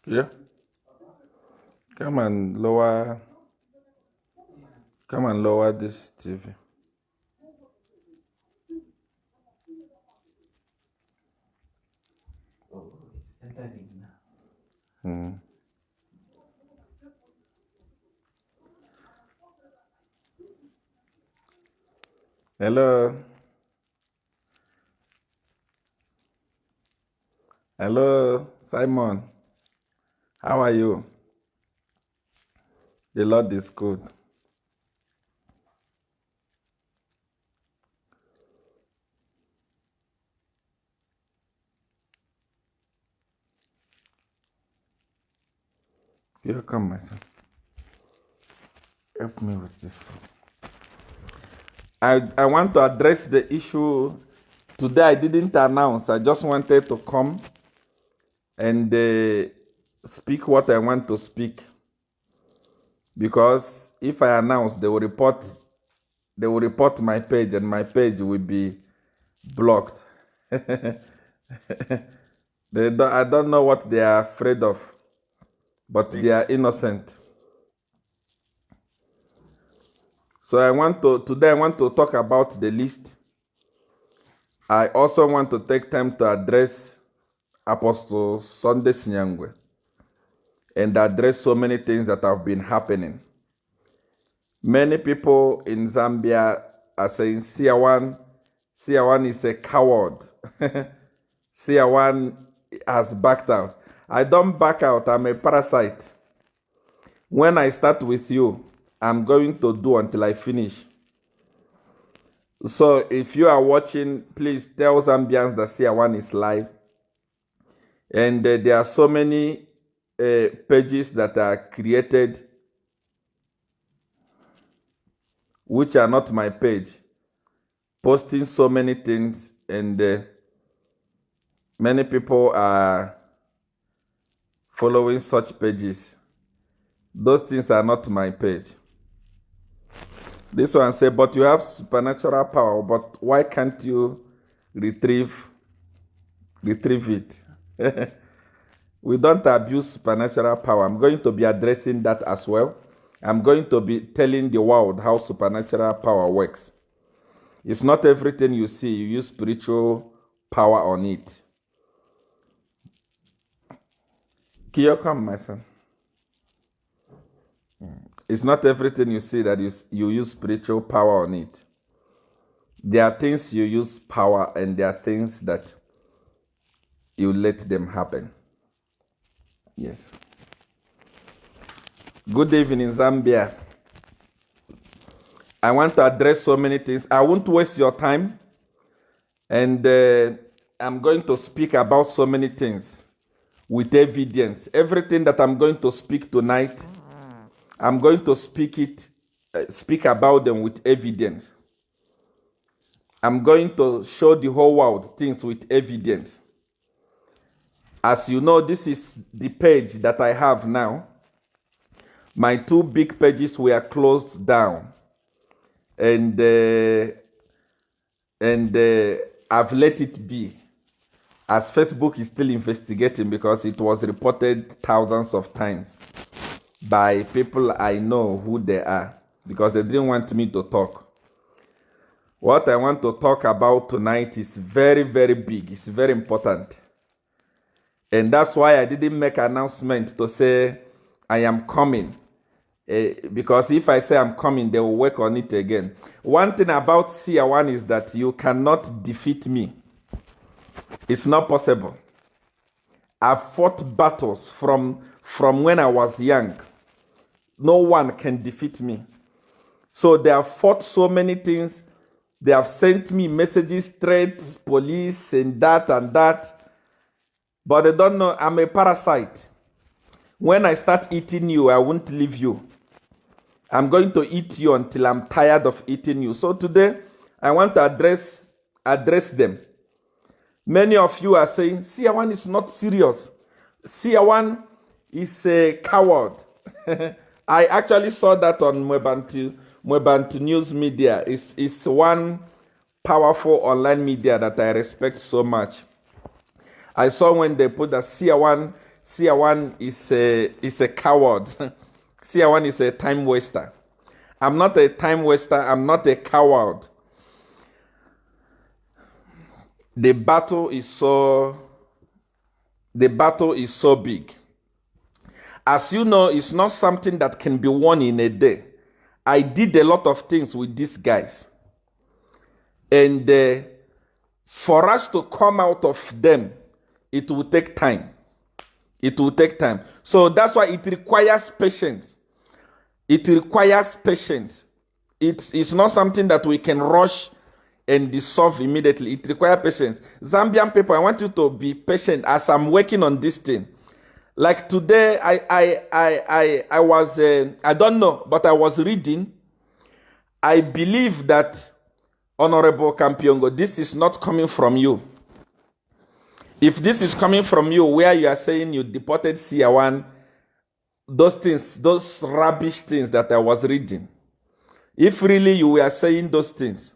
Yeah. Come and lower this TV. Oh, it's entering now. Hello. Hello, Simon. How are you? The Lord is good. Here, come, my son. Help me with this. I want to address the issue. Today I didn't announce. I just wanted to come and speak what I want to speak. Because if I announce, they will report my page, and my page will be blocked. I don't know what they are afraid of, but they are innocent. So today I want to talk about the list. I also want to take time to address Apostle Sunday Sinyangwe and address so many things that have been happening. Many people in Zambia are saying Seer is a coward. Seer has backed out. I don't back out. I'm a parasite. When I start with you, I'm going to do until I finish. So if you are watching, please tell Zambians that Seer is live. And there are so many pages that are created which are not my page, posting so many things, and many people are following such pages. Those things are not my page. This one say, but you have supernatural power, but why can't you retrieve it? We don't abuse supernatural power. I'm going to be addressing that as well. I'm going to be telling the world how supernatural power works. It's not everything you see, you use spiritual power on it. Kiyo, come, my son. It's not everything you see that you use spiritual power on it. There are things you use power, and there are things that you let them happen. Yes. Good evening, Zambia. I want to address so many things. I won't waste your time. And I'm going to speak about so many things with evidence. Everything that I'm going to speak tonight, I'm going to speak about them with evidence. I'm going to show the whole world things with evidence. As you know, this is the page that I have now. My two big pages were closed down, and I've let it be, as Facebook is still investigating, because it was reported thousands of times by people I know who they are, because they didn't want me to talk. What I want to talk about tonight is very, very big. It's very important. And that's why I didn't make an announcement to say I am coming. Because if I say I'm coming, they will work on it again. One thing about Seer is that you cannot defeat me. It's not possible. I've fought battles from when I was young. No one can defeat me. So they have fought so many things. They have sent me messages, threats, police, and that and that. But they don't know I'm a parasite. When I start eating you, I won't leave you. I'm going to eat you until I'm tired of eating you. So today, I want to address them. Many of you are saying, Seer is not serious. Seer is a coward. I actually saw that on Mwebantu News Media is one powerful online media that I respect so much. I saw when they put that Seer1 is a coward. Seer1 is a time waster. I'm not a time waster. I'm not a coward. The battle is so big. As you know, it's not something that can be won in a day. I did a lot of things with these guys. And for us to come out of them, it will take time. It will take time. So that's why it requires patience. It requires patience. It's not something that we can rush and dissolve immediately. It requires patience. Zambian people, I want you to be patient as I'm working on this thing. Like today, I was, I don't know, but I was reading. I believe that, Honorable Kampiongo, this is not coming from you. If this is coming from you, where you are saying you deported Seer1, those things, those rubbish things that I was reading, if really you were saying those things,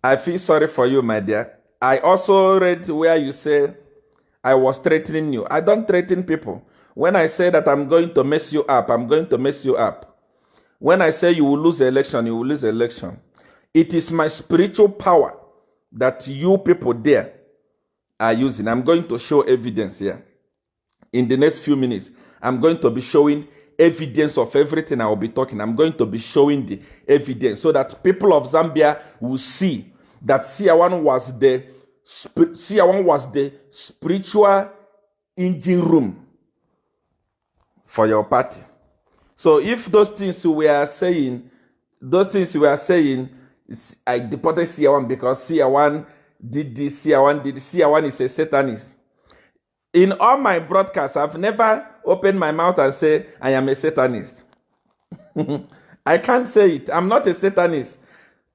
I feel sorry for you, my dear. I also read where you say, I was threatening you. I don't threaten people. When I say that I'm going to mess you up, I'm going to mess you up. When I say you will lose the election, you will lose the election. It is my spiritual power that you people there are using. I'm going to show evidence here. In the next few minutes, I'm going to be showing evidence of everything I will be talking. I'm going to be showing the evidence so that people of Zambia will see that Seer1 was the spiritual engine room for your party. So if those things we are saying, I deported Seer1 because Seer1 did this, Seer1 is a Satanist. In all my broadcasts, I've never opened my mouth and say I am a Satanist. I can't say it. I'm not a Satanist.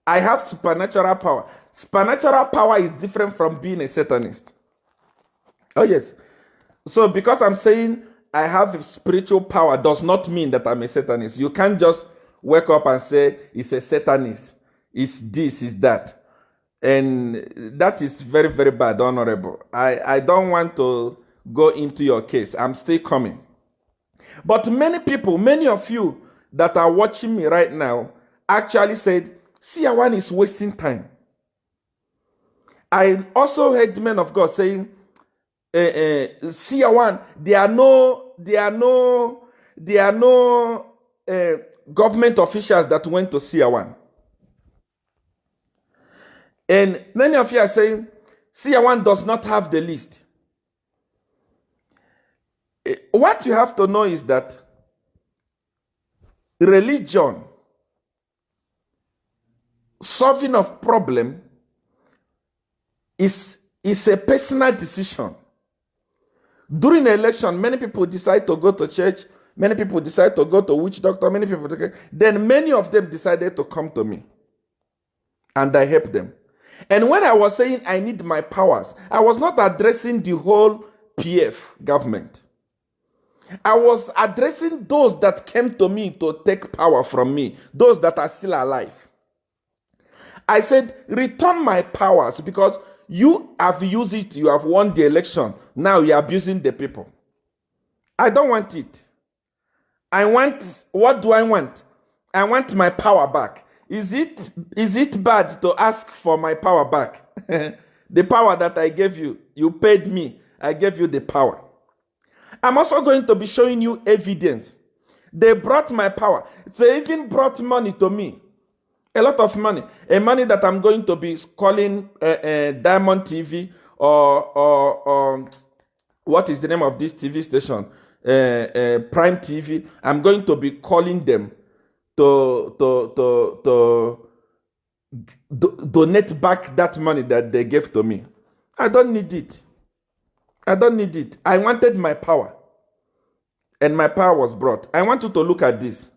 I have supernatural power. Supernatural power is different from being a Satanist. Oh yes. So because I'm saying I have spiritual power does not mean that I'm a Satanist. You can't just wake up and say it's a Satanist. It's this, it's that. And that is very, very bad, Honorable. I don't want to go into your case. I'm still coming. But many people, many of you that are watching me right now actually said, Seer1 is wasting time. I also heard the men of God saying, Seer1, there are no government officials that went to Seer1. And many of you are saying, Seer1 does not have the list. What you have to know is that religion, solving of problem, is a personal decision. During an election, many people decide to go to church, many people decide to go to witch doctor, then many of them decided to come to me. And I helped them. And when I was saying I need my powers, I was not addressing the whole PF government. I was addressing those that came to me to take power from me, those that are still alive. I said, return my powers because you have used it, you have won the election. Now you are abusing the people. I don't want it. What do I want? I want my power back. Is it bad to ask for my power back? The power that I gave you, you paid me, I gave you the power. I'm also going to be showing you evidence. They brought my power. They even brought money to me. A lot of money. A money that I'm going to be calling Diamond TV or what is the name of this TV station? Prime TV. I'm going to be calling them to donate back that money that they gave to me. I don't need it. I don't need it. I wanted my power. And my power was brought. I want you to look at this.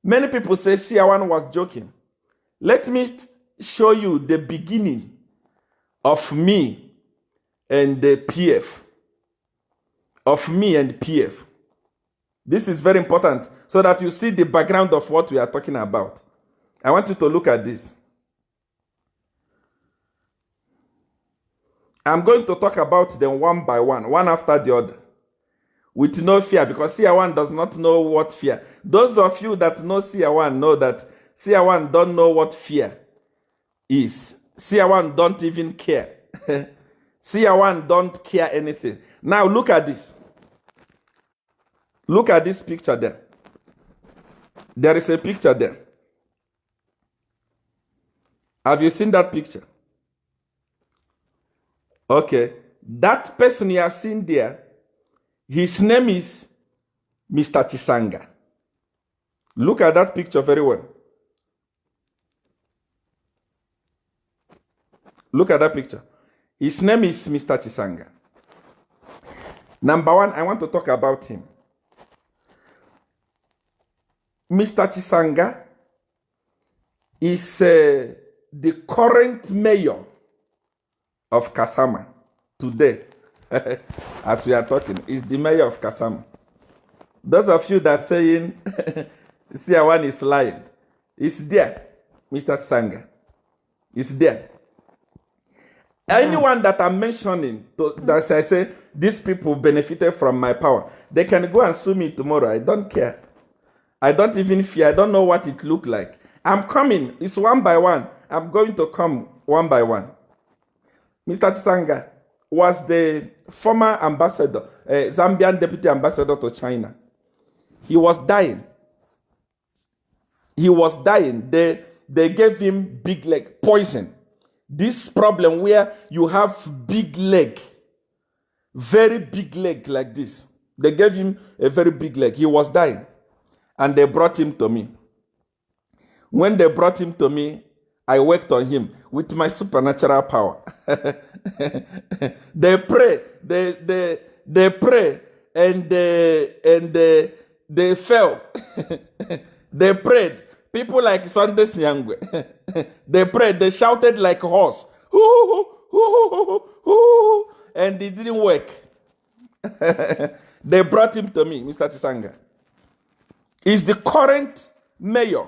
Many people say Seer1 was joking. Let me show you the beginning of me and the PF. Of me and PF. This is very important so that you see the background of what we are talking about. I want you to look at this. I'm going to talk about them one by one after the other, with no fear, because Seer 1 does not know what fear. Those of you that know Seer 1 know that Seer 1 don't know what fear is. Seer 1 don't even care. Seer 1 don't care anything. Now look at this. Look at this picture there. There is a picture there. Have you seen that picture? Okay. That person you are seeing there, his name is Mr. Chisanga. Look at that picture very well. Look at that picture. His name is Mr. Chisanga. Number one, I want to talk about him. Mr. Chisanga is the current mayor of Kasama today. As we are talking, is the mayor of Kasama. Those of you that are saying Seer 1 is lying, it's there. Mr. Chisanga is there. Anyone that I'm mentioning, that I say these people benefited from my power, they can go and sue me tomorrow. I don't care. I don't even fear. I don't know what it looked like. I'm coming. It's one by one. I'm going to come one by one. Mr. Chisanga was the former ambassador, Zambian deputy ambassador to China. He was dying. He was dying. They gave him big leg poison. This problem where you have big leg, very big leg like this. They gave him a very big leg. He was dying. And they brought him to me. When they brought him to me, I worked on him with my supernatural power. They pray, they pray, and they fell. They prayed. People like Sunday sinyangwe. They prayed, they shouted like a horse. And it didn't work. They brought him to me, Mr. Chisanga. He's the current mayor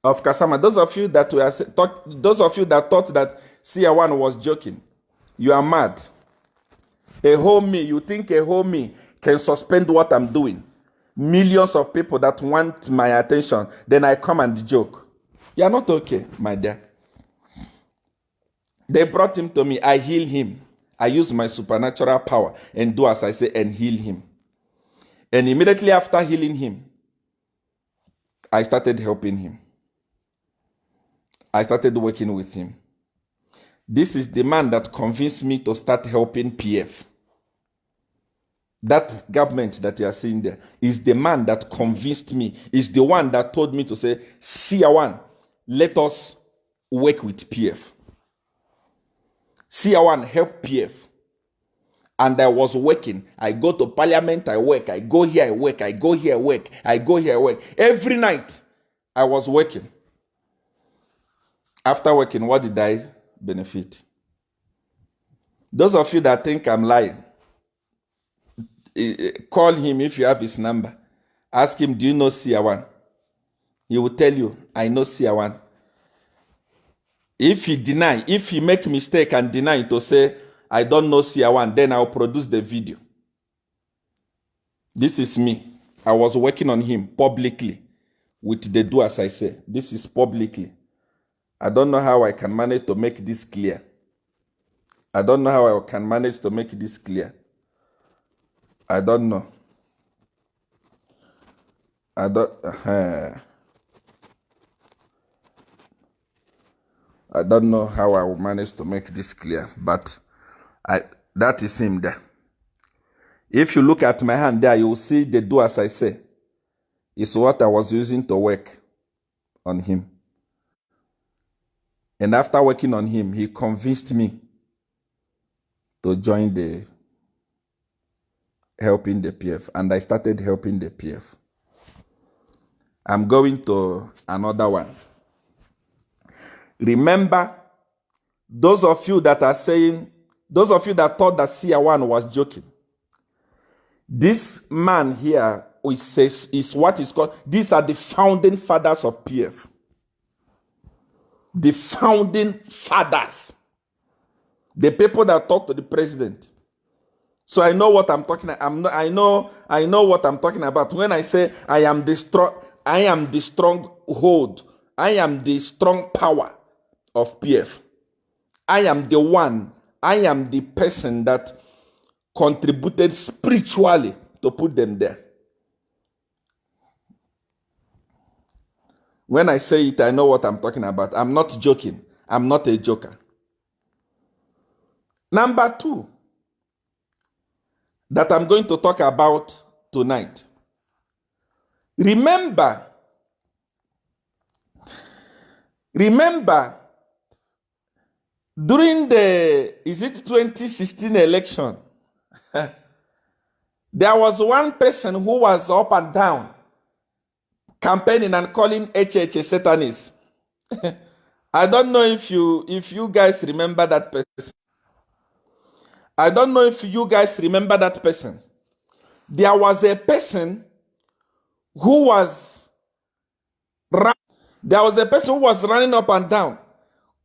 of Kasama. Those of you that thought that Seer 1 was joking, you are mad. A whole me, you think a whole me can suspend what I'm doing? Millions of people that want my attention, then I come and joke. You are not okay, my dear. They brought him to me. I heal him. I use my supernatural power and do as I say and heal him. And immediately after healing him, I started helping him. I started working with him. This is the man that convinced me to start helping PF. That government that you are seeing there is the man that convinced me, is the one that told me to say, Seer 1, let us work with PF. Seer 1, help PF. And I was working. I go to parliament, I work. I go here, I work. I go here, I work. I go here, I work. Every night, I was working. After working, what did I benefit? Those of you that think I'm lying, call him if you have his number. Ask him, do you know Seer 1? He will tell you, I know Seer 1. If he deny, if he make mistake and deny to say, I don't know Seer 1, then I'll produce the video. This is me. I was working on him publicly with the do as I say. This is publicly. I don't know how I can manage to make this clear. I don't know how I can manage to make this clear. I don't know. I don't know how I will manage to make this clear, but that is him there. If you look at my hand there, you will see the do as I say. It's what I was using to work on him. And after working on him, he convinced me to join the helping the PF. And I started helping the PF. I'm going to another one. Remember, those of you that are saying, those of you that thought that Seer 1 was joking, this man here is what is called, these are the founding fathers of PF. The founding fathers. The people that talk to the president. So I know what I'm talking about. I know what I'm talking about. When I say I am the strong hold. I am the strong power of PF. I am the one. I am the person that contributed spiritually to put them there. When I say it, I know what I'm talking about. I'm not joking. I'm not a joker. Number 2 that I'm going to talk about tonight. Remember, during the 2016 election, there was one person who was up and down campaigning and calling HH a Satanist. I don't know if you guys remember that person. I don't know if you guys remember that person. There was a person who was running up and down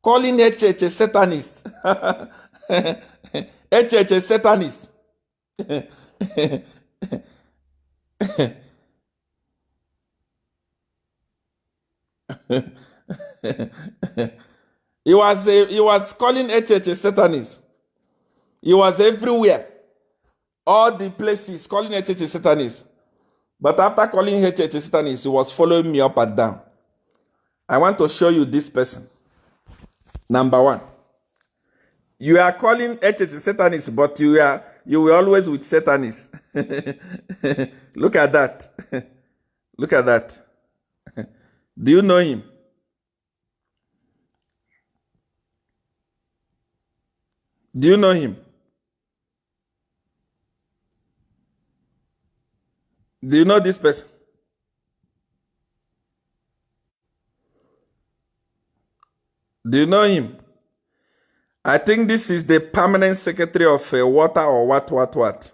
calling HH a Satanist. HH a Satanist. He was calling HH a Satanist. He was everywhere. All the places calling HH a Satanist. But after calling HH a Satanist, he was following me up and down. I want to show you this person. Number 1. You are calling HH a Satanist, but you were always with Satanists. Look at that. Look at that. Do you know him? Do you know him? Do you know this person? Do you know him? I think this is the permanent secretary of water or what.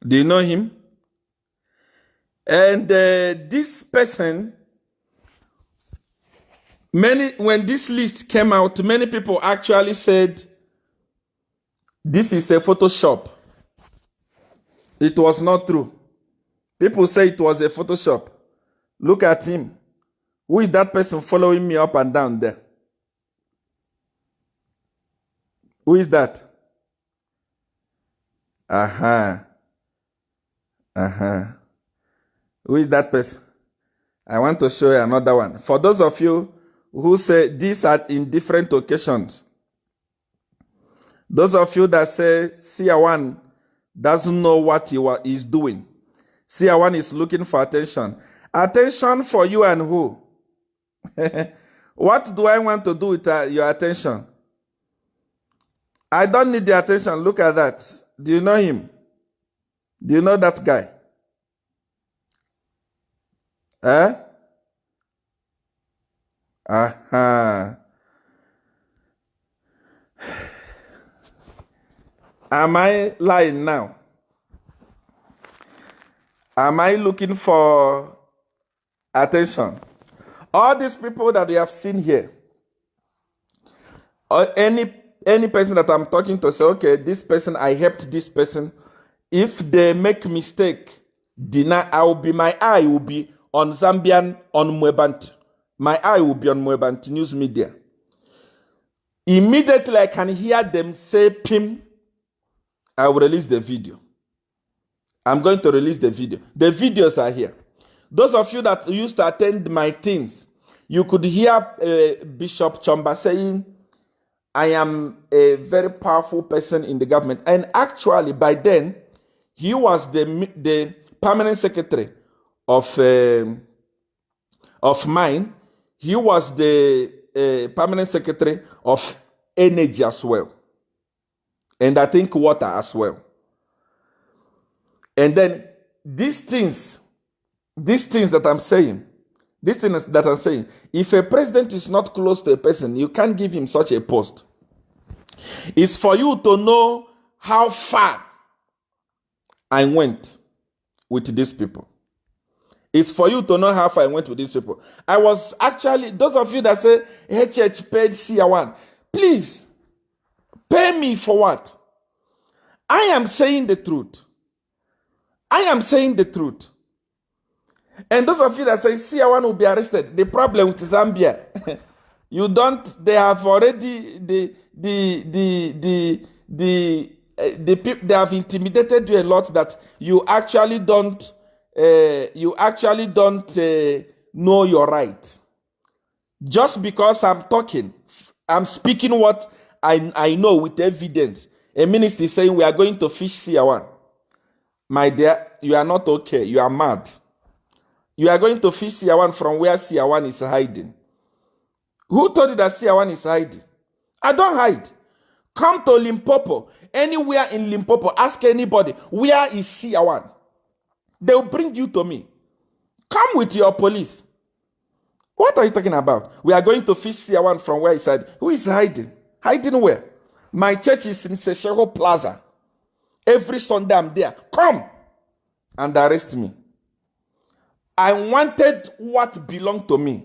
Do you know him? And this person, when this list came out, many people actually said this is a Photoshop. It was not true. People say it was a Photoshop. Look at him. Who is that person following me up and down there? Who is that? Who is that person? I want to show you another one. For those of you who say these are in different occasions, those of you that say Seer 1 doesn't know what he is doing. Seer 1 is looking for attention. Attention for you and who? What do I want to do with your attention? I don't need the attention. Look at that. Do you know him? Do you know that guy? Am I lying now? Am I looking for attention? All these people that we have seen here, or any person that I'm talking to, say, okay, this person, I helped this person. If they make mistake, my eye will be on Zambian, on Mwebant. My eye will be on Mwebant news media. Immediately I can hear them say PIM, I will release the video. I'm going to release the video. The videos are here. Those of you that used to attend my things, you could hear Bishop Chomba saying, I am a very powerful person in the government. And actually, by then, he was the permanent secretary of mine. He was the permanent secretary of energy as well. And I think water as well. And then these things that I'm saying, if a president is not close to a person, you can't give him such a post. It's for you to know how far I went with these people. It's for you to know how far I went with these people. I was actually, those of you that say, hey, church paid Seer, please, pay me for what? I am saying the truth. I am saying the truth. And those of you that say Seer will be arrested, the problem with Zambia, you don't, they have already, they have intimidated you a lot that you actually don't, know your right. Just because I'm talking, I'm speaking what I know with evidence. A minister is saying we are going to fish Seer. My dear, you are not okay. You are mad. You are going to fish Seer from where Seer is hiding. Who told you that Seer is hiding? I don't hide. Come to Limpopo. Anywhere in Limpopo, ask anybody, where is Seer? They will bring you to me. Come with your police. What are you talking about? We are going to fish Seer from where he's hiding. Who is hiding? Hiding where? My church is in Seshego Plaza. Every Sunday I'm there. Come and arrest me. I wanted what belonged to me.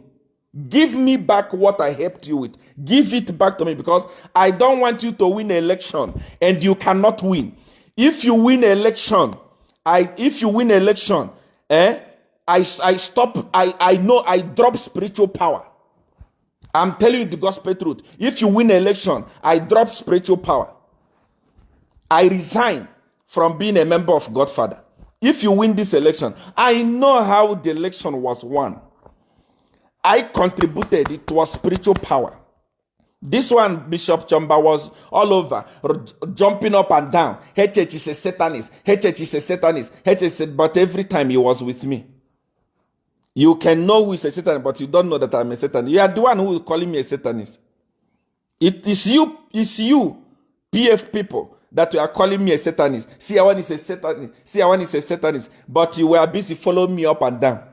Give me back what I helped you with. Give it back to me, because I don't want you to win an election and you cannot win. If you win an election, I know I drop spiritual power. I'm telling you the gospel truth. If you win an election, I drop spiritual power. I resign from being a member of Godfather. If you win this election, I know how the election was won. I contributed. It was spiritual power. This one, Bishop Chamba, was all over, jumping up and down. Her church is a Satanist. Her church is a Satanist. Her church said, but every time he was with me. You can know who is a Satanist, but you don't know that I'm a Satanist. You are the one who is calling me a Satanist. It is you, PF people, that you are calling me a Satanist. Seer is a Satanist. Seer is a Satanist. But you were busy following me up and down.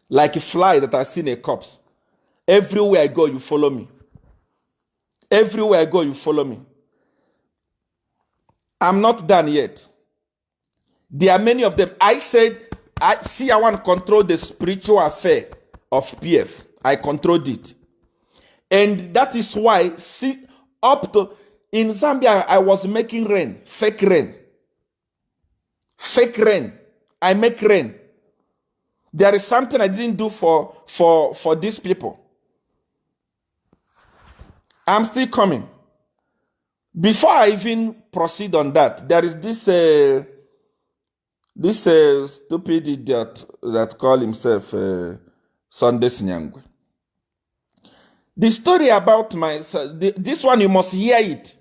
Like a fly that has seen a corpse. Everywhere I go, you follow me. Everywhere I go, you follow me. I'm not done yet. There are many of them. I said, I want to control the spiritual affair of PF. I controlled it. And that is why, in Zambia, I was making rain, fake rain. Fake rain. I make rain. There is something I didn't do for these people. I'm still coming. Before I even proceed on that, there is this stupid idiot that call himself Sunday sinyangwe. The story about this one, you must hear it.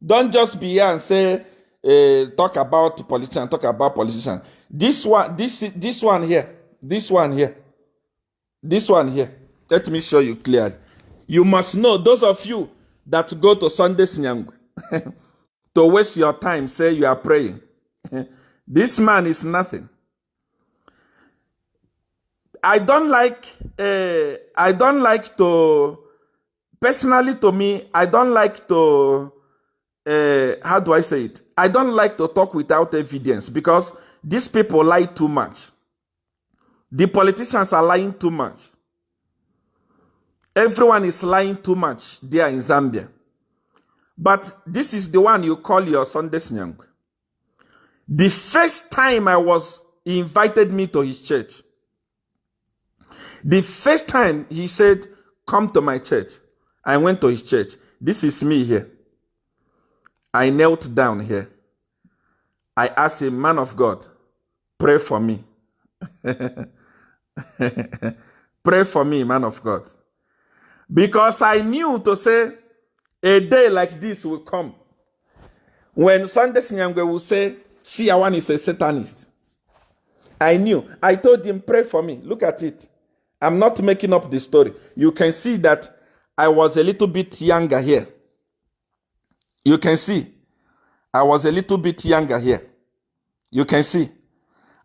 Don't just be here and say, talk about politician. This one here. Let me show you clearly. You must know, those of you that go to Sunday sinyangwe, to waste your time, say you are praying. This man is nothing. I don't like to, personally to me, I don't like to, how do I say it? I don't like to talk without evidence, because these people lie too much. The politicians are lying too much. Everyone is lying too much there in Zambia. But this is the one you call your Sunday sinyangwe. The first time he invited me to his church. The first time he said, come to my church. I went to his church. This is me here. I knelt down here. I asked him, man of God, pray for me. Pray for me, man of God. Because I knew to say, a day like this will come. When Sunday sinyangwe will say, Seer is a Satanist. I knew. I told him, pray for me. Look at it. I'm not making up the story. You can see that I was a little bit younger here. You can see. I was a little bit younger here. You can see.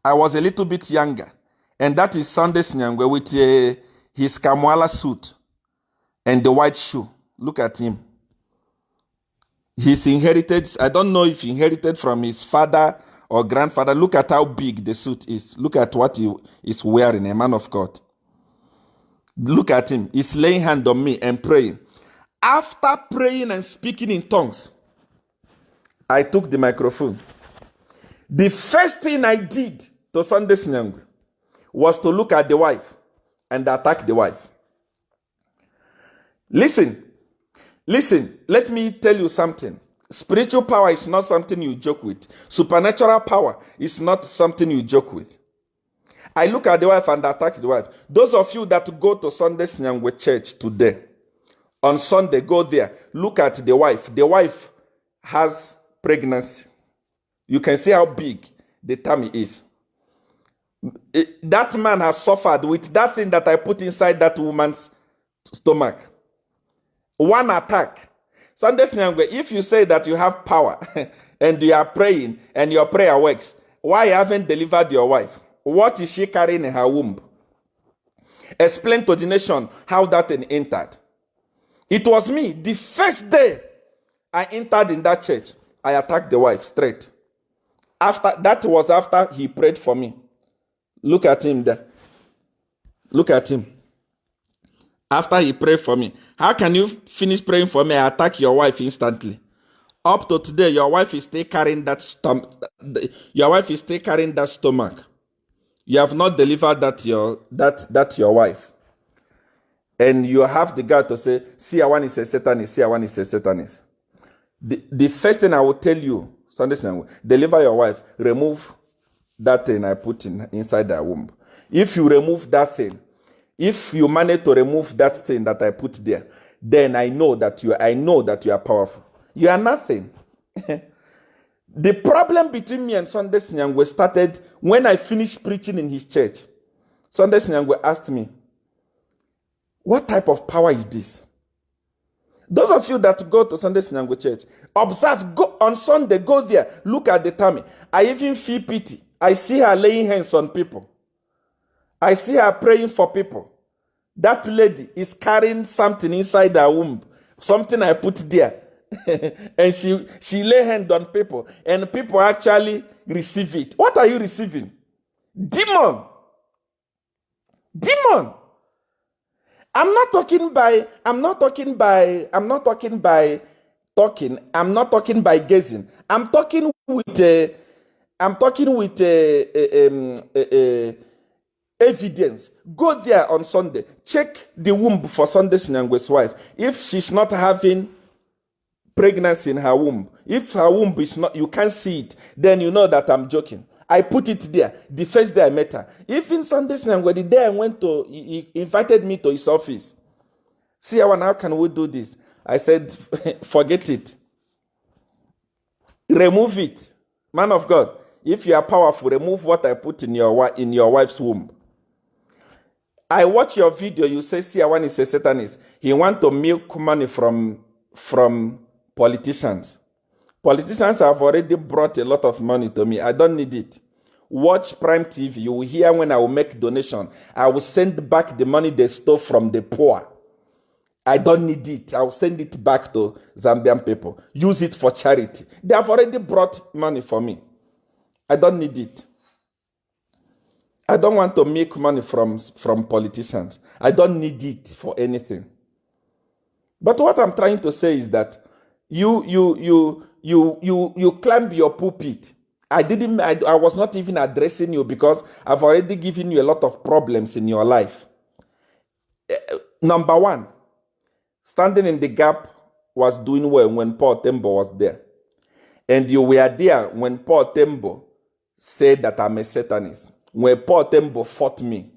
I was a little bit younger. And that is Sunday sinyangwe with his Kamwala suit and the white shoe. Look at him. He's inherited, I don't know if he inherited from his father or grandfather. Look at how big the suit is. Look at what he is wearing, a man of God. Look at him. He's laying hand on me and praying. After praying and speaking in tongues, I took the microphone. The first thing I did to Sunday sinyangwe was to look at the wife and attack the wife. Listen, let me tell you something. Spiritual power is not something you joke with. Supernatural power is not something you joke with. I look at the wife and attack the wife. Those of you that go to Sunday sinyangwe church today, on Sunday, go there. Look at the wife. The wife has pregnancy. You can see how big the tummy is. That man has suffered with that thing that I put inside that woman's stomach. One attack. Sunday sinyangwe, if you say that you have power and you are praying and your prayer works, why haven't delivered your wife? What is she carrying in her womb? Explain to the nation how that thing entered. It was me. The first day I entered in that church, I attacked the wife straight. That was after he prayed for me. Look at him there. Look at him. After he prayed for me. How can you finish praying for me and attack your wife instantly? Up to today, your wife is still carrying that stomach. Your wife is still carrying that stomach. You have not delivered that your wife. And you have the guy to say, Siawan is a Satanist, Siawan is a Satanist. The first thing I will tell you, Sunday sinyangwe, deliver your wife, remove that thing I put inside her womb. If you remove that thing, if you manage to remove that thing that I put there, then I know that you are powerful. You are nothing. The problem between me and Sunday sinyangwe started when I finished preaching in his church. Sunday sinyangwe asked me, what type of power is this? Those of you that go to Sunday sinyangwe church, observe, go on Sunday, go there, look at the tummy. I even feel pity. I see her laying hands on people. I see her praying for people. That lady is carrying something inside her womb, something I put there. And she lay hand on people, and people actually receive it. What are you receiving? Demon. I'm not talking by gazing. I'm talking with evidence. Go there on Sunday. Check the womb for Sunday sinyangwe's wife. If she's not having pregnancy in her womb, if her womb is not, you can't see it, then you know that I'm joking. I put it there the first day I met her. Even Sunday sinyangwe, the day I went to, he invited me to his office. See, how can we do this? I said, forget it. Remove it. Man of God, if you are powerful, remove what I put in your wife's womb. I watch your video, you say, see, one is a Satanist. He want to milk money from politicians. Politicians have already brought a lot of money to me. I don't need it. Watch Prime TV. You will hear when I will make donation. I will send back the money they stole from the poor. I don't need it. I will send it back to Zambian people. Use it for charity. They have already brought money for me. I don't need it. I don't want to make money from politicians. I don't need it for anything. But what I'm trying to say is that you climb your pulpit. I was not even addressing you because I've already given you a lot of problems in your life. Number one, standing in the gap was doing well when Paul Tembo was there. And you were there when Paul Tembo said that I'm a Satanist. When Paul Tembo fought me,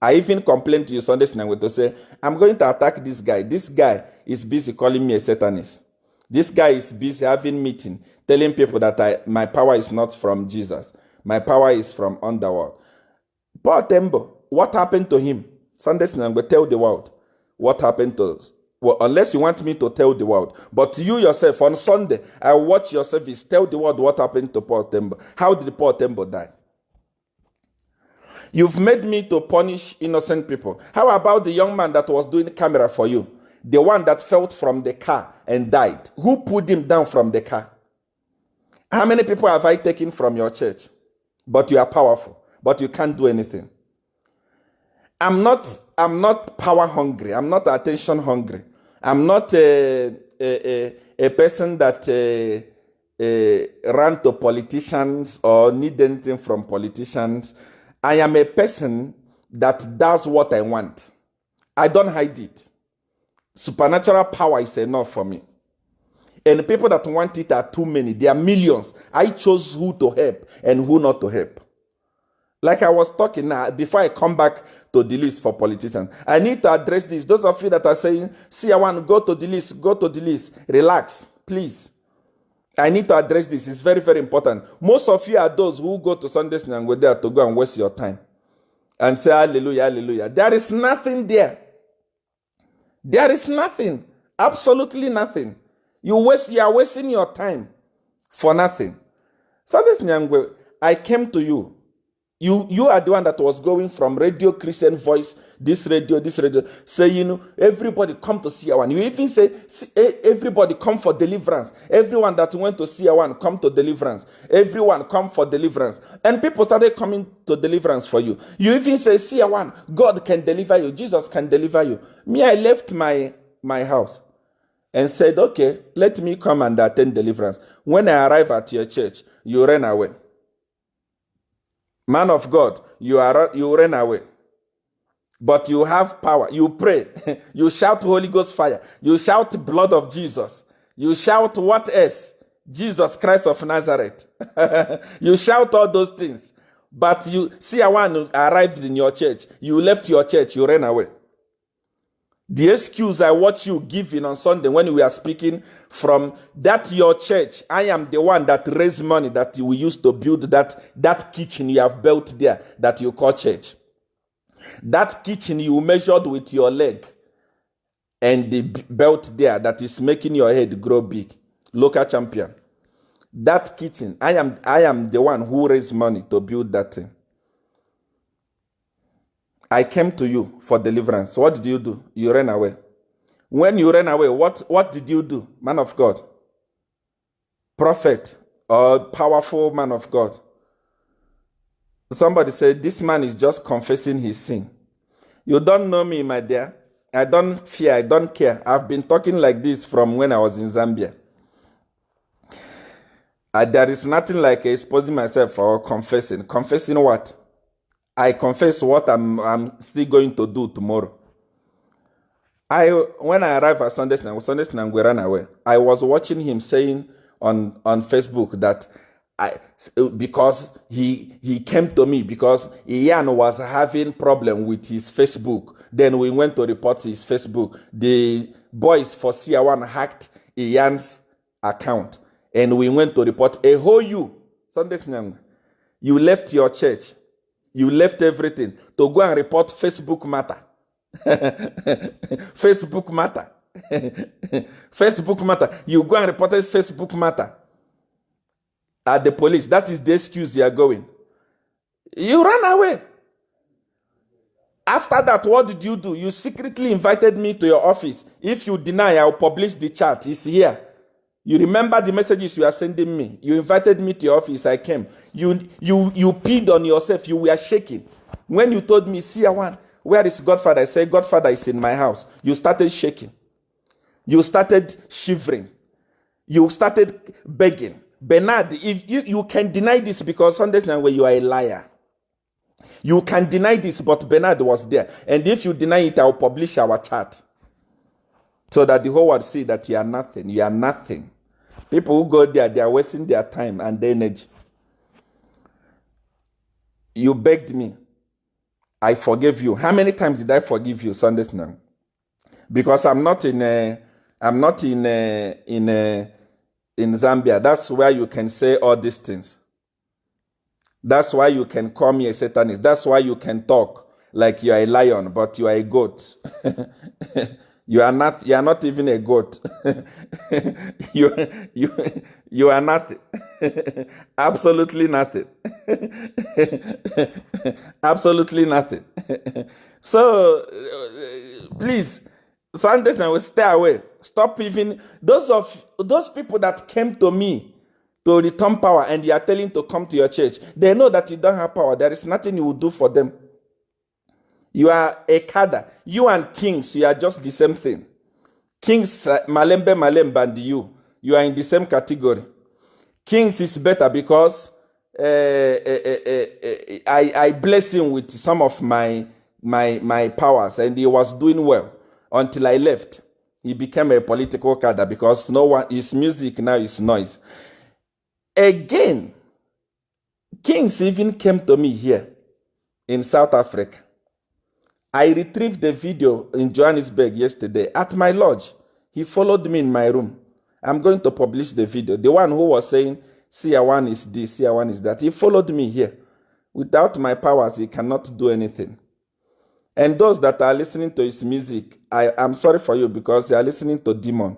I even complained to you Sunday sinyangwe to say, I'm going to attack this guy. This guy is busy calling me a Satanist. This guy is busy having meeting, telling people that my power is not from Jesus. My power is from underworld. Paul Tembo, what happened to him? Sunday sinyangwe, tell the world what happened to us. Well, unless you want me to tell the world. But you yourself, on Sunday, I watch your service, tell the world what happened to Paul Tembo. How did Paul Tembo die? You've made me to punish innocent people. How about the young man that was doing camera for you? The one that fell from the car and died. Who pulled him down from the car? How many people have I taken from your church? But you are powerful, but you can't do anything. I'm not power hungry. I'm not attention hungry. I'm not a person that run to politicians or need anything from politicians. I am a person that does what I want. I don't hide it. Supernatural power is enough for me. And the people that want it are too many. There are millions. I chose who to help and who not to help. Like I was talking now, before I come back to the list for politicians, I need to address this. Those of you that are saying, see, I want to go to the list, relax, please. I need to address this. It's very, very important. Most of you are those who go to Sunday sinyangwe there to go and waste your time and say, hallelujah, hallelujah. There is nothing there. There is nothing. Absolutely nothing. You are wasting your time for nothing. Sunday sinyangwe, I came to you. You are the one that was going from radio, Christian Voice, this radio, saying, everybody come to see one. You even say, everybody come for deliverance. Everyone that went to see one, come to deliverance. Everyone come for deliverance. And people started coming to deliverance for you. You even say, see one, God can deliver you. Jesus can deliver you. Me, I left my house and said, okay, let me come and attend deliverance. When I arrive at your church, you ran away. Man of God, you ran away. But you have power. You pray. You shout Holy Ghost fire. You shout blood of Jesus. You shout what else? Jesus Christ of Nazareth. You shout all those things. But you see, one arrived in your church. You left your church. You ran away. The excuse I watch you giving on Sunday when we are speaking from that your church, I am the one that raised money that we used to build that kitchen you have built there that you call church. That kitchen you measured with your leg and the belt there that is making your head grow big. Local champion. That kitchen, I am the one who raised money to build that thing. I came to you for deliverance. What did you do? You ran away. When you ran away, what did you do, man of God? Prophet or powerful man of God? Somebody said, this man is just confessing his sin. You don't know me, my dear. I don't fear. I don't care. I've been talking like this from when I was in Zambia. There is nothing like exposing myself or confessing. Confessing what? I confess what I'm still going to do tomorrow. When I arrived at Sunday sinyangwe ran away. I was watching him saying on Facebook that because he came to me because Ian was having problem with his Facebook. Then we went to report his Facebook. The boys for CR1 hacked Ian's account, and we went to report a whole you. Sunday sinyangwe, you left your church. You left everything to go and report Facebook matter. Facebook matter. Facebook matter. You go and report Facebook matter at the police. That is the excuse you are going. You ran away. After that, what did you do? You secretly invited me to your office. If you deny, I will publish the chat. It's here. You remember the messages you are sending me. You invited me to your office. I came. You peed on yourself. You were shaking. When you told me, see, where is Godfather? I said, Godfather is in my house. You started shaking. You started shivering. You started begging. Bernard, if you can deny this because Sunday night you are a liar. You can deny this, but Bernard was there. And if you deny it, I will publish our chat. So that the whole world see that you are nothing. You are nothing. People who go there, they are wasting their time and their energy. You begged me. I forgave you. How many times did I forgive you Sunday now? Because I'm not in Zambia. That's where you can say all these things. That's why you can call me a Satanist. That's why you can talk like you are a lion, but you are a goat. You are not even a goat. you are nothing. Absolutely nothing. Absolutely nothing. So please, Sundays now stay away. Stop even those people that came to me to return power, and you are telling to come to your church. They know that you don't have power. There is nothing you will do for them. You are a cadre. You and kings, you are just the same thing. Kings, Malembe, and you are in the same category. Kings is better because I bless him with some of my powers, and he was doing well until I left. He became a political cadre because no one, his music now is noise. Again, kings even came to me here in South Africa. I retrieved the video in Johannesburg yesterday at my lodge. He followed me in my room. I'm going to publish the video. The one who was saying, Seer 1 is this, Seer 1 is that. He followed me here. Without my powers, he cannot do anything. And those that are listening to his music, I'm sorry for you because you are listening to demon.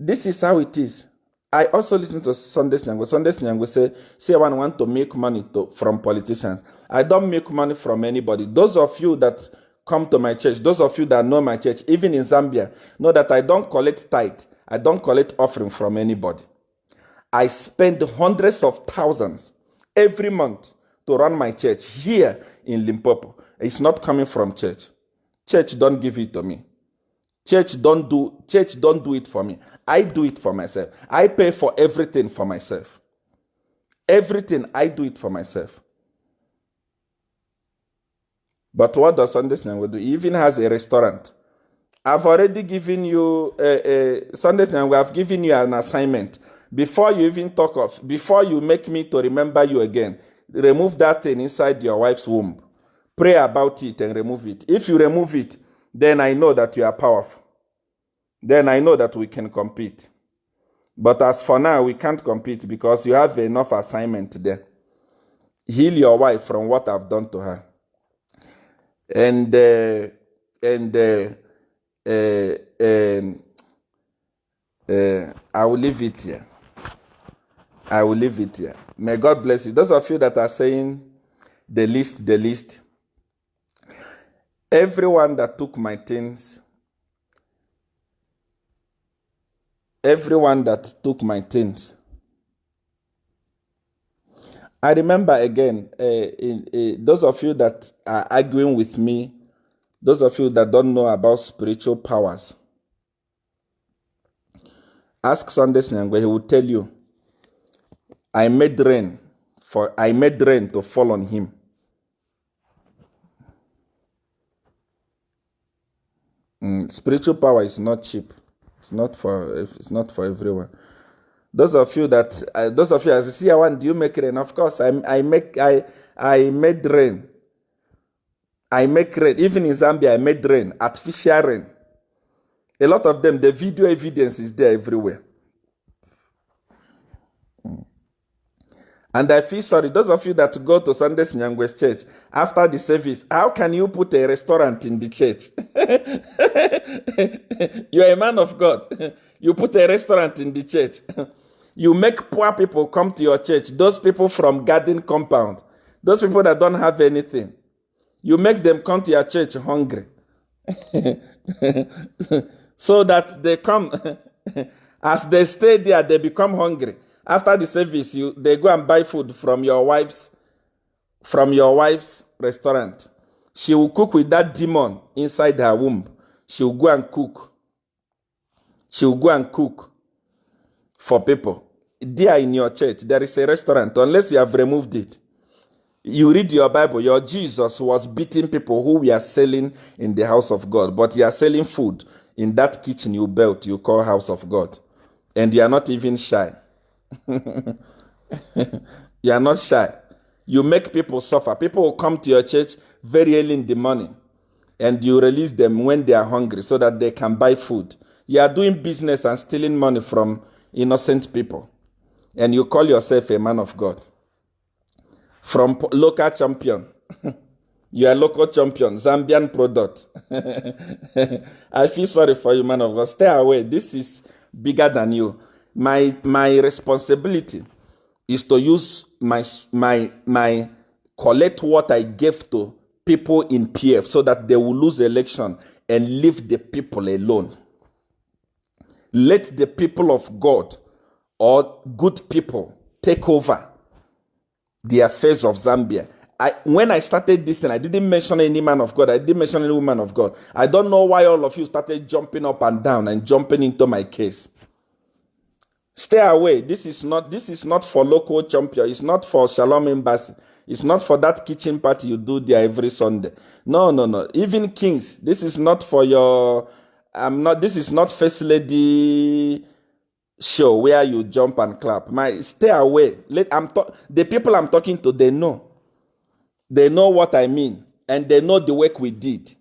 This is how it is. I also listen to Sunday sinyangwe. Sunday sinyangwe say, Seer 1 want to make money from politicians. I don't make money from anybody. Those of you that come to my church, those of you that know my church, even in Zambia, know that I don't collect tithe. I don't collect offering from anybody. I spend hundreds of thousands every month to run my church here in Limpopo. It's not coming from church. Church don't give it to me. Church don't do it for me. I do it for myself. I pay for everything for myself. Everything, I do it for myself. But what does Sunday sinyangwe do? He even has a restaurant. I've already given you Sunday sinyangwe. I've given you an assignment. Before you even talk of, before you make me to remember you again, remove that thing inside your wife's womb. Pray about it and remove it. If you remove it, then I know that you are powerful. Then I know that we can compete. But as for now, we can't compete because you have enough assignment there. Heal your wife from what I've done to her. And I will leave it here. I will leave it here. May God bless you. Those of you that are saying the list. Everyone that took my things, I remember again, those of you that are arguing with me, those of you that don't know about spiritual powers, ask Sunday sinyangwe, he will tell you, I made rain to fall on him. Spiritual power is not cheap. It's not for everyone. Those of you as I see, do you make rain? Of course, I made rain. I make rain. Even in Zambia, I made rain, artificial rain. A lot of them, the video evidence is there everywhere. And I feel sorry, those of you that go to Sunday sinyangwe's church, after the service, how can you put a restaurant in the church? You are a man of God. You put a restaurant in the church. You make poor people come to your church, those people from garden compound, those people that don't have anything. You make them come to your church hungry. So that they come, as they stay there, they become hungry. After the service, they go and buy food from your wife's restaurant. She will cook with that demon inside her womb. She will go and cook. She will go and cook for people. There in your church, there is a restaurant, unless you have removed it. You read your Bible, your Jesus was beating people who were selling in the house of God, but you are selling food in that kitchen you built, you call house of God. And you are not even shy. You are not shy. You make people suffer. People will come to your church very early in the morning, and you release them when they are hungry so that they can buy food. You are doing business and stealing money from innocent people, and you call yourself a man of God. From local champion, you are local champion, Zambian product. I feel sorry for you, man of God. Stay away. This is bigger than you. My responsibility is to use my collect what I gave to people in PF so that they will lose the election and leave the people alone. Let the people of God or good people take over the affairs of Zambia. When I started this thing, I didn't mention any man of God. I didn't mention any woman of God. I don't know why all of you started jumping up and down and jumping into my case. Stay away. This is not for local champion. It's not for Shalom Embassy. It's not for that kitchen party you do there every Sunday. No. Even Kings, this is not for your... This is not First Lady show where you jump and clap. Stay away. The people I'm talking to, they know. They know what I mean. And they know the work we did.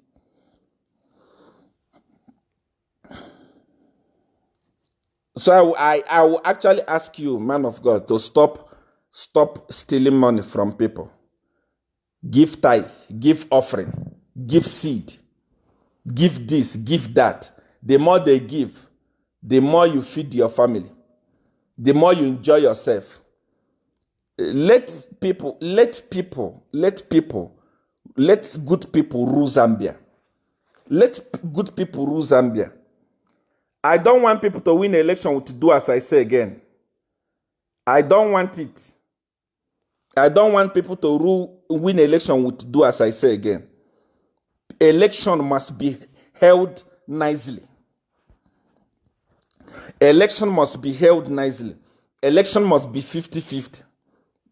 So I will actually ask you, man of God, to stop stealing money from people. Give tithe, give offering, give seed, give this, give that. The more they give, the more you feed your family, the more you enjoy yourself. Let good people rule Zambia. Let good people rule Zambia. I don't want people to win election to do as I say again. I don't want it. I don't want people to win election to do as I say again. Election must be held nicely. Election must be held nicely. Election must be 50-50.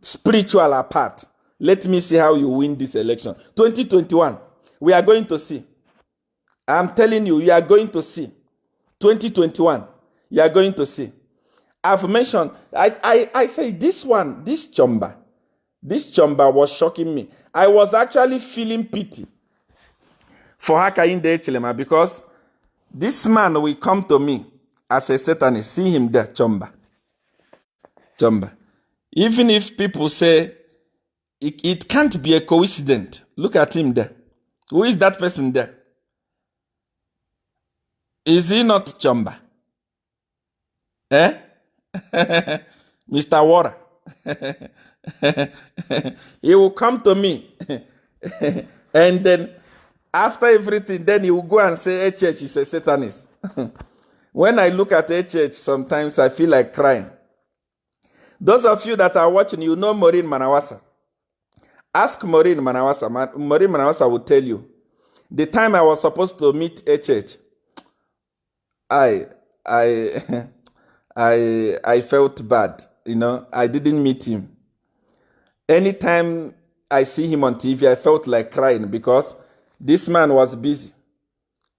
Spiritual apart. Let me see how you win this election. 2021, we are going to see. I'm telling you, you are going to see. 2021, you are going to see. I've mentioned, I say this chamba was shocking me. I was actually feeling pity for Hakainde Echilema because this man will come to me as a Satanist. See him there, chamba. Even if people say it can't be a coincidence, look at him there. Who is that person there? Is he not Chamba? Mr. Water. He will come to me. And then after everything, then he will go and say, HH is a Satanist. When I look at HH, sometimes I feel like crying. Those of you that are watching, you know Maureen Manawasa. Ask Maureen Manawasa. Maureen Manawasa will tell you. The time I was supposed to meet HH, I felt bad, I didn't meet him. Anytime I see him on TV, I felt like crying because this man was busy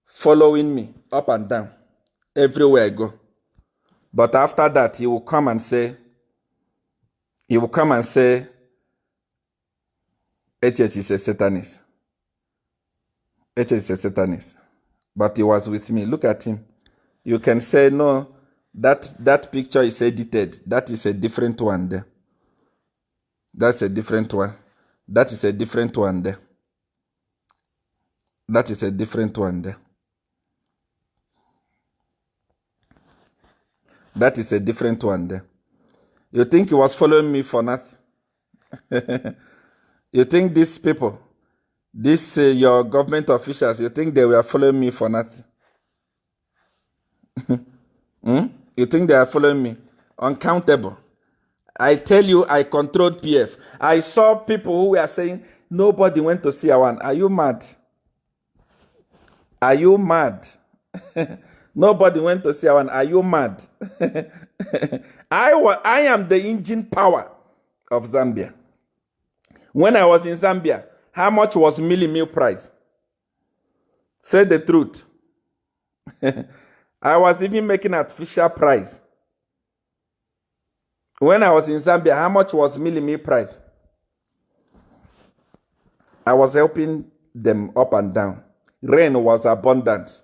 following me up and down everywhere I go. But after that, he will come and say, HH is a Satanist. HH is a Satanist. But he was with me. Look at him. You can say, no, that picture is edited. That is a different one there. That's a different one. That is a different one there. That is a different one there. That is a different one there. You think he was following me for nothing? You think these people, your government officials, you think they were following me for nothing? You think they are following me? Uncountable. I tell you, I controlled PF. I saw people who were saying, nobody went to see Awan. Are you mad? Are you mad? Nobody went to see Awan. Are you mad? I am the engine power of Zambia. When I was in Zambia, how much was Millie Meal price? Say the truth. I was even making artificial price. When I was in Zambia, how much was Millie Meal price? I was helping them up and down. Rain was abundant.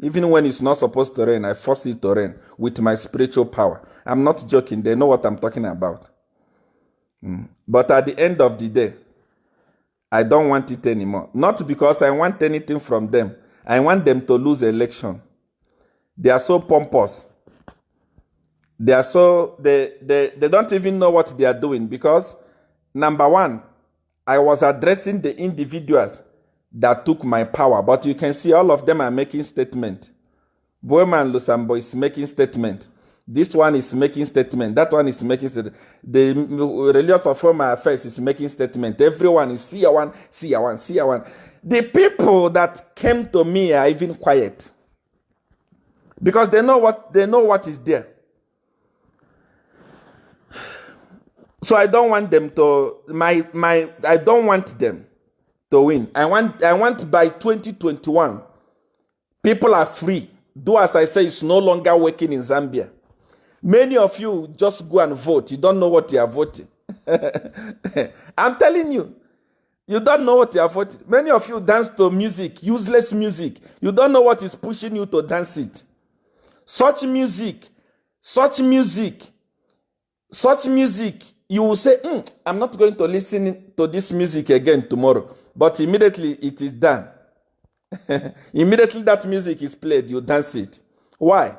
Even when it's not supposed to rain, I force it to rain with my spiritual power. I'm not joking. They know what I'm talking about. But at the end of the day, I don't want it anymore. Not because I want anything from them. I want them to lose the election. They are so pompous. They are so, they don't even know what they are doing because, number one, I was addressing the individuals that took my power. But you can see all of them are making statements. Boeman Lusambo is making statement. This one is making statement. That one is making statement. The Religious of Home Affairs is making statement. Everyone is Seer one, Seer one, Seer one. The people that came to me are even quiet because they know what is there. So I don't want them to I don't want them to win. I want by 2021 people are free. Do as I say, it's no longer working in Zambia. Many of you just go and vote. You don't know what you are voting. I'm telling you, you don't know what you are voting. Many of you dance to music, useless music. You don't know what is pushing you to dance it. Such music, you will say, I'm not going to listen to this music again tomorrow. But immediately it is done. Immediately that music is played, you dance it. Why?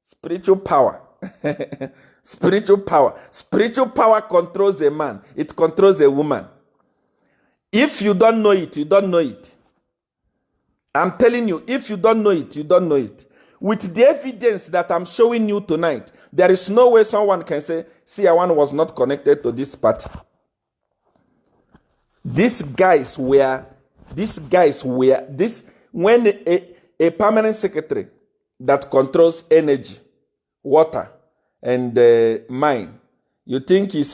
Spiritual power. Spiritual power. Spiritual power controls a man. It controls a woman. If you don't know it, you don't know it. I'm telling you, if you don't know it, you don't know it. With the evidence that I'm showing you tonight, there is no way someone can say, Seer one was not connected to this party. These guys were, when a permanent secretary that controls energy, water, and mine, you think it's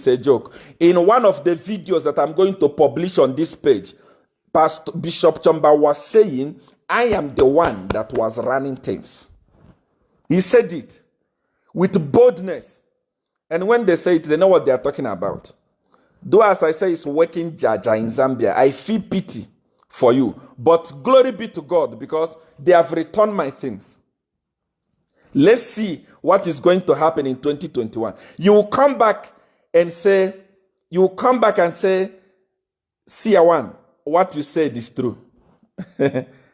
a joke. In one of the videos that I'm going to publish on this page, Pastor Bishop Chamba was saying, I am the one that was running things. He said it with boldness. And when they say it, they know what they are talking about. Though as I say, it's working Jaja in Zambia, I feel pity for you. But glory be to God because they have returned my things. Let's see what is going to happen in 2021. You will come back and say, Seer one, what you said is true.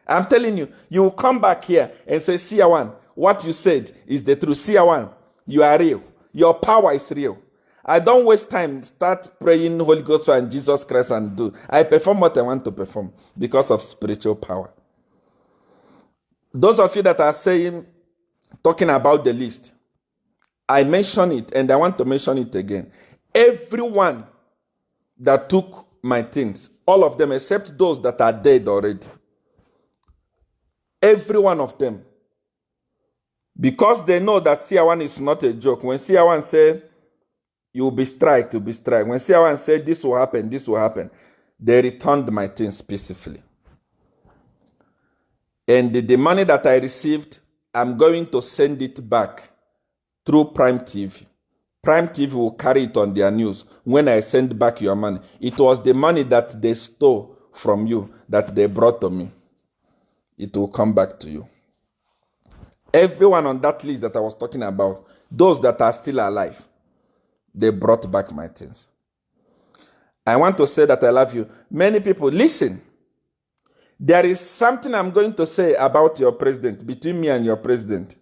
I'm telling you, you will come back here and say, Seer one, what you said is the truth. Seer one, you are real. Your power is real. I don't waste time, start praying Holy Ghost and Jesus Christ and do. I perform what I want to perform because of spiritual power. Those of you that are talking about the list, I mention it and I want to mention it again. Everyone that took my things, all of them except those that are dead already. Every one of them. Because they know that Seer one is not a joke. When Seer one say, you will be strike, to be strike. When Seer one said, this will happen, they returned my things peacefully. And the money that I received, I'm going to send it back through Prime TV. Prime TV will carry it on their news when I send back your money. It was the money that they stole from you that they brought to me. It will come back to you. Everyone on that list that I was talking about, those that are still alive, they brought back my things. I want to say that I love you. Many people, listen. There is something I'm going to say about your president, between me and your president.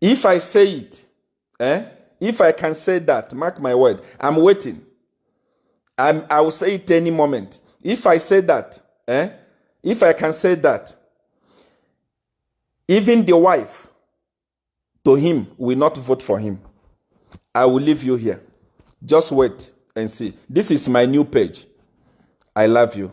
If I say it, if I can say that, mark my word, I'm waiting. I will say it any moment. If I say that, if I can say that, even the wife to him will not vote for him. I will leave you here. Just wait and see. This is my new page. I love you.